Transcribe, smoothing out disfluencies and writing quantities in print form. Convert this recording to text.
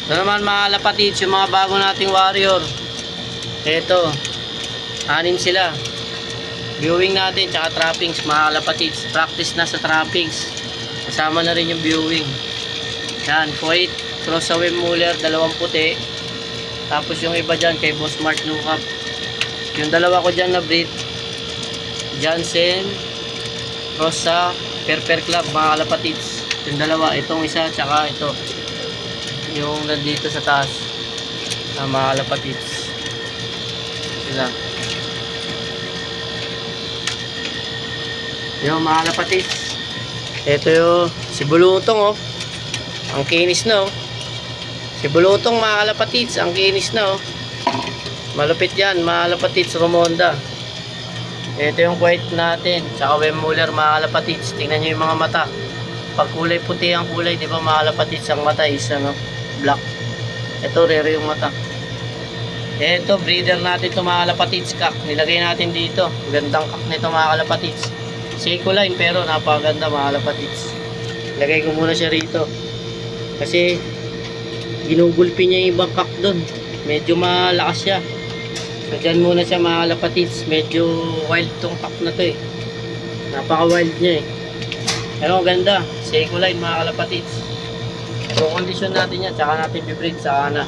Ito naman mga kalapatids, yung mga bago nating warrior. Ito, 6 sila. Viewing natin, tsaka trappings mga kalapatids. Practice na sa trappings. Kasama na rin yung viewing. Yan, Kuwait, cross sa Wemmuller, 2 puti. Tapos yung iba dyan kay Boss Mark Nukap. Yung dalawa ko dyan na breed, Jansen, cross sa Perper Club mga kalapatids. Yung dalawa, itong isa, tsaka ito. Yung nandito sa taas na mga kalapatids. Sila. Yung mga kalapatids. Ito yung si Bulutong oh. Ang kinis na oh. Si Bulutong mga kalapatids, ang kinis na oh. Malupit yan mga kalapatids, Romonda. Ito yung Kuwait natin, tsaka Wemmuller mga kalapatids. Tingnan nyo yung mga mata. Pag kulay puti ang kulay, di ba mga kalapatids, ang mata is ano, black. Ito rare yung mata. Ito breeder natin ito mga kalapatids, kak. Nilagay natin dito. Gandang kak nito mga kalapatids. Seiko line pero napakaganda mga kalapatids. Lagay ko muna siya rito. Kasi ginugulpi niya yung ibang kak doon. Medyo malakas siya. So dyan muna siya mga kalapatids. Medyo wild tong kak na to eh. Napaka wild niya eh. Pero ganda. Seiko line mga kalapatids. So condition natin yan. Tsaka natin bibreed sa ana.